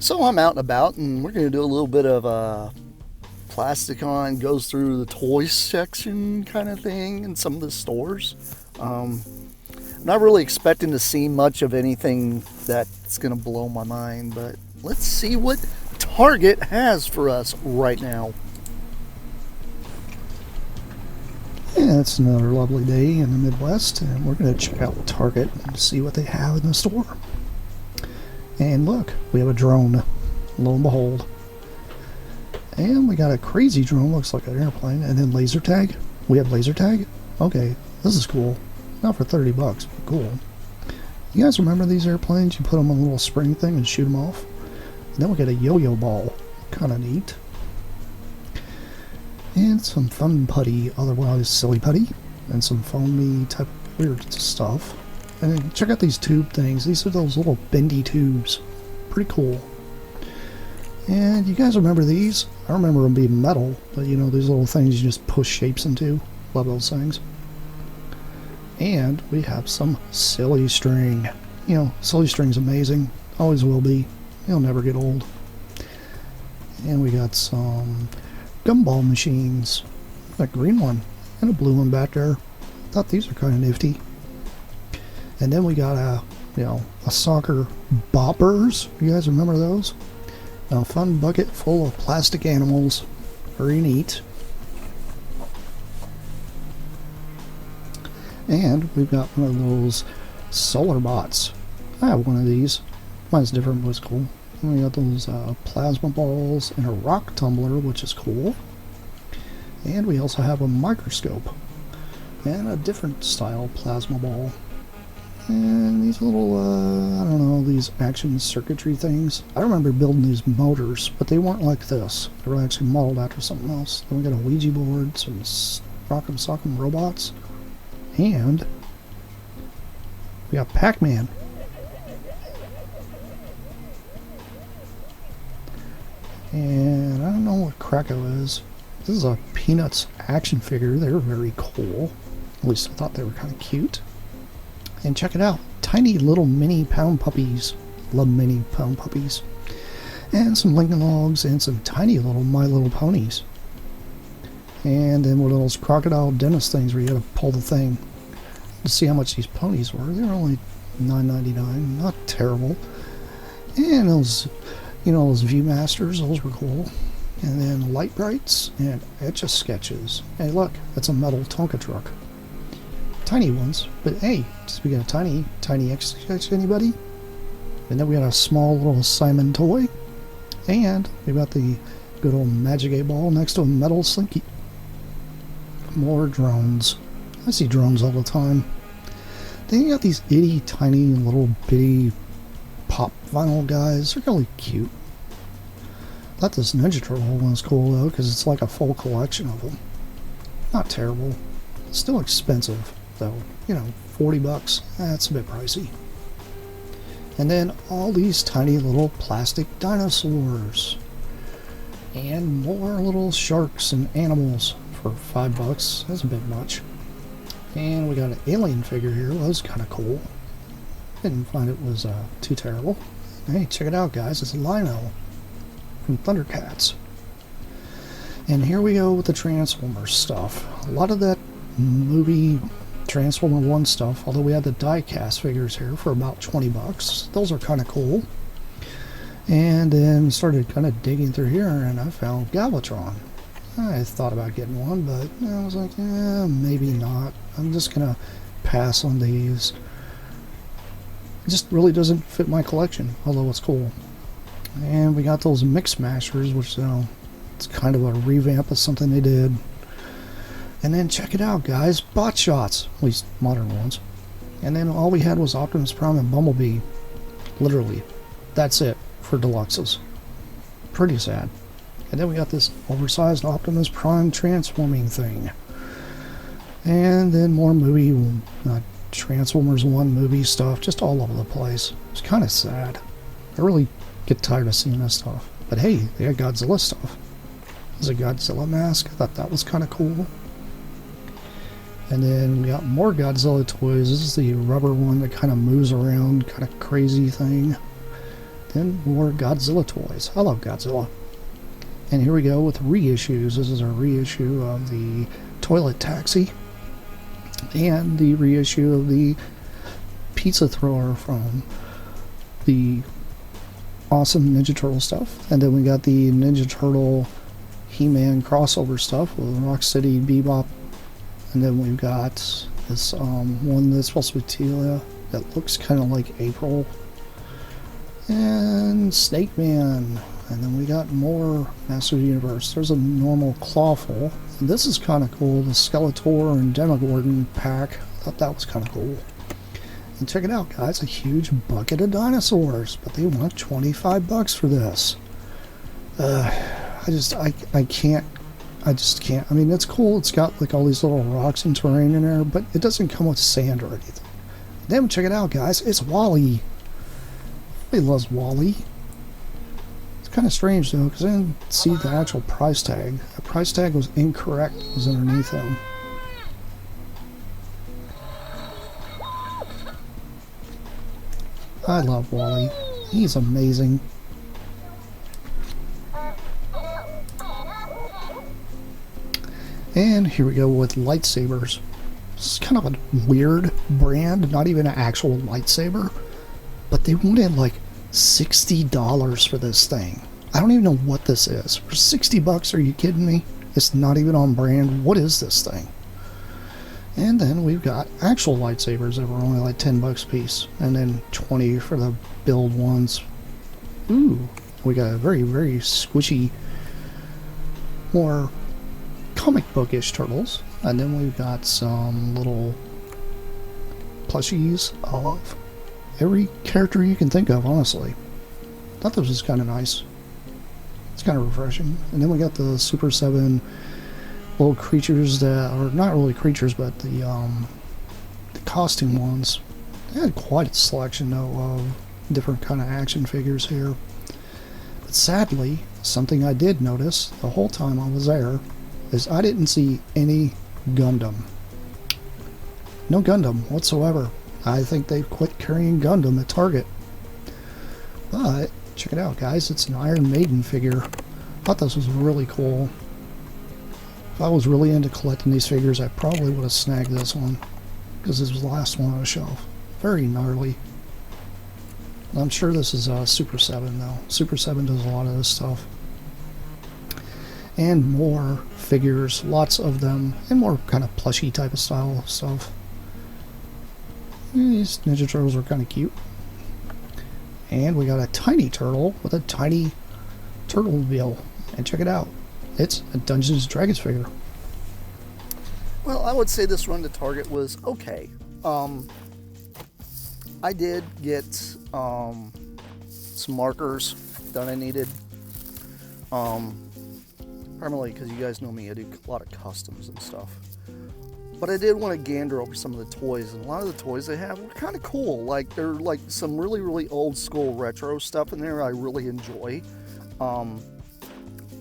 So I'm out and about, and we're going to do a little bit of Plasticon goes through the toy section kind of thing in some of the stores. I'm not really expecting to see much of anything that's going to blow my mind, but let's see what Target has for us right now. Yeah, it's another lovely day in the Midwest, and we're going to check out Target and see what they have in the store. And look, we have a drone, lo and behold. And we got a crazy drone, looks like an airplane, and then laser tag. We have laser tag? Okay, this is cool. Not for 30 bucks, but cool. You guys remember these airplanes? You put them on a little spring thing and shoot them off. And then we get a yo-yo ball. Kind of neat. And some fun putty, otherwise silly putty. And some foamy type weird stuff. And check out these tube things. These are those little bendy tubes. Pretty cool. And you guys remember these? I remember them being metal, but you know, these little things you just push shapes into. Love those things. And we have some silly string. You know, silly string's amazing. Always will be. It'll never get old. And we got some gumball machines. That green one. And a blue one back there. Thought these are kind of nifty. And then we got a soccer boppers. You guys remember those? A fun bucket full of plastic animals. Very neat. And we've got one of those solar bots. I have one of these. Mine's different, but it's cool. And we got those plasma balls and a rock tumbler, which is cool. And we also have a microscope and a different style plasma ball. And these little, I don't know, these action circuitry things. I remember building these motors, but they weren't like this. They were actually modeled after something else. Then we got a Ouija board, some Rock'em Sock'em robots, and we got Pac-Man. And I don't know what Krakow is. This is a Peanuts action figure. They're very cool. At least I thought they were kind of cute. And check it out, tiny little mini pound puppies. Love mini pound puppies. And some Lincoln Logs and some tiny little My Little Ponies. And then one of those crocodile dentist things where you gotta pull the thing to see how much these ponies were. They were only $9.99, not terrible. And those, you know, those Viewmasters, those were cool. And then Light Brights and Etch-a-Sketches. Hey look, that's a metal Tonka truck. Tiny ones, but hey, we got a tiny Etch-a-Sketch, anybody? And then we got a small little Simon toy, and we got the good old Magic 8 Ball next to a metal Slinky. More drones. I see drones all the time. Then you got these itty tiny little bitty pop vinyl guys. They're really cute. Thought this Ninja Turtle one was cool though, because it's like a full collection of them. Not terrible. Still expensive though, you know, 40 bucks. That's a bit pricey. And then all these tiny little plastic dinosaurs. And more little sharks and animals for 5 bucks. That's a bit much. And we got an alien figure here. Well, that was kind of cool. Didn't find it was too terrible. Hey, check it out guys. It's a Lino from Thundercats. And here we go with the Transformers stuff. A lot of that movie Transformer 1 stuff, although we had the die-cast figures here for about 20 bucks. Those are kind of cool. And then started kind of digging through here and I found Galvatron. I thought about getting one, but I was like, maybe not. I'm just gonna pass on these. It just really doesn't fit my collection, although it's cool. And we got those Mix Mashers, which, it's kind of a revamp of something they did. And then check it out, guys. Bot shots, at least modern ones. And then all we had was Optimus Prime and Bumblebee. Literally. That's it for deluxes. Pretty sad. And then we got this oversized Optimus Prime transforming thing. And then more movie, Transformers 1 movie stuff, just all over the place. It's kind of sad. I really get tired of seeing this stuff. But hey, they had Godzilla stuff. There's a Godzilla mask. I thought that was kind of cool. And then we got more Godzilla toys. This is the rubber one that kind of moves around, kind of crazy thing. Then more Godzilla toys. I love Godzilla. And here we go with reissues. This is a reissue of the Toilet Taxi. And the reissue of the Pizza Thrower from the awesome Ninja Turtle stuff. And then we got the Ninja Turtle He-Man crossover stuff with Rocksteady Bebop. And then we've got this one that's supposed to be Tila that looks kind of like April. And Snake Man. And then we got more Master of the Universe. There's a normal Clawful. And this is kind of cool, the Skeletor and Demogorgon pack. I thought that was kind of cool. And check it out, guys, a huge bucket of dinosaurs. But they want $25 for this. I just can't. I mean, it's cool. It's got like all these little rocks and terrain in there, but it doesn't come with sand or anything. Then check it out, guys. It's Wall-E. Everybody loves Wall-E. It's kind of strange though, because I didn't see the actual price tag. The price tag was incorrect. It was underneath him. I love Wall-E. He's amazing. And here we go with lightsabers. This is kind of a weird brand, not even an actual lightsaber, but they wanted like $60 for this thing. I don't even know what this is. For $60, are you kidding me? It's not even on brand. What is this thing? And then we've got actual lightsabers that were only like $10 a piece, and then 20 for the build ones. Ooh, we got a very, very squishy, more comic bookish turtles. And then we've got some little plushies of every character you can think of, honestly. Thought this was kind of nice. It's kind of refreshing. And then we got the Super 7 little creatures that are not really creatures, but the costume ones. They had quite a selection though of different kind of action figures here. But sadly, something I did notice the whole time I was there is I didn't see any Gundam. No Gundam whatsoever. I think they quit carrying Gundam at Target. But check it out, guys. It's an Iron Maiden figure. I thought this was really cool. If I was really into collecting these figures, I probably would have snagged this one, because this was the last one on the shelf. Very gnarly. I'm sure this is Super 7 though. Super 7 does a lot of this stuff. And more figures, lots of them, and more kind of plushy type of style stuff. These Ninja Turtles are kind of cute. And we got a tiny turtle with a tiny turtle bill. And check it out. It's a Dungeons & Dragons figure. Well, I would say this run to Target was okay. I did get some markers that I needed. Primarily because you guys know me, I do a lot of customs and stuff. But I did want to gander over some of the toys, and a lot of the toys they have were kind of cool. Like, they're like some really, really old school retro stuff in there I really enjoy.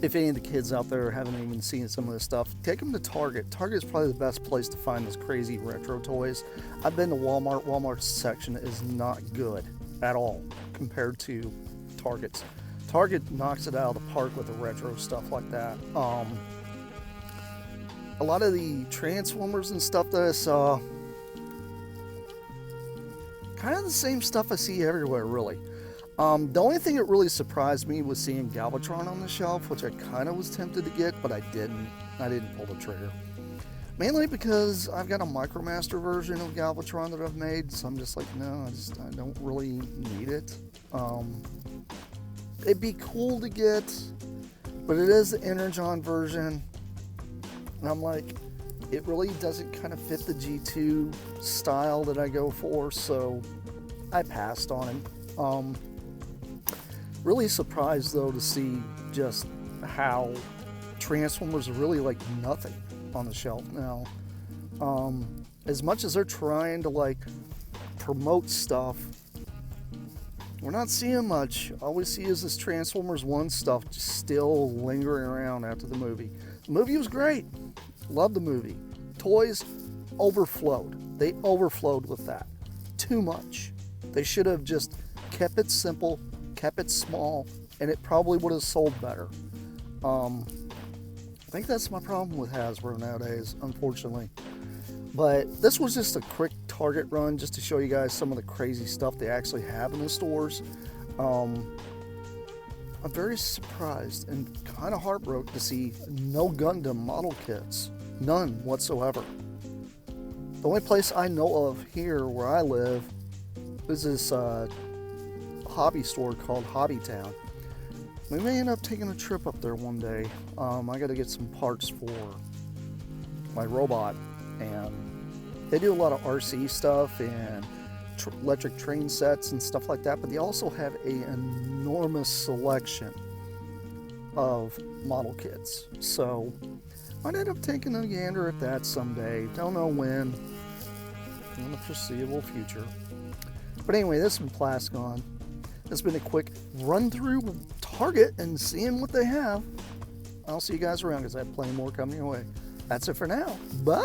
If any of the kids out there haven't even seen some of this stuff, take them to Target. Target is probably the best place to find these crazy retro toys. I've been to Walmart. Walmart's section is not good at all compared to Target's. Target knocks it out of the park with the retro stuff like that. A lot of the Transformers and stuff that I saw, kind of the same stuff I see everywhere, really. The only thing that really surprised me was seeing Galvatron on the shelf, which I kind of was tempted to get, but I didn't. I didn't pull the trigger. Mainly because I've got a MicroMaster version of Galvatron that I've made, so I'm just like, no, I don't really need it. It'd be cool to get, but it is the Energon version, and I'm like, it really doesn't kind of fit the G2 style that I go for, so I passed on him. Really surprised though to see just how Transformers are really like nothing on the shelf now. As much as they're trying to like promote stuff, we're not seeing much. All we see is this Transformers 1 stuff just still lingering around after the movie. The movie was great. Loved the movie. Toys overflowed. They overflowed with that. Too much. They should have just kept it simple, kept it small, and it probably would have sold better. I think that's my problem with Hasbro nowadays, unfortunately. But this was just a quick Target run just to show you guys some of the crazy stuff they actually have in the stores. I'm very surprised and kind of heartbroken to see no Gundam model kits. None whatsoever. The only place I know of here where I live is this hobby store called Hobby Town. We may end up taking a trip up there one day. I got to get some parts for my robot, and they do a lot of RC stuff and electric train sets and stuff like that, but they also have an enormous selection of model kits. So might end up taking a gander at that someday. Don't know when, in the foreseeable future. But anyway, this has been Plasticon. It's been a quick run through Target and seeing what they have. I'll see you guys around because I have plenty more coming your way. That's it for now. Bye!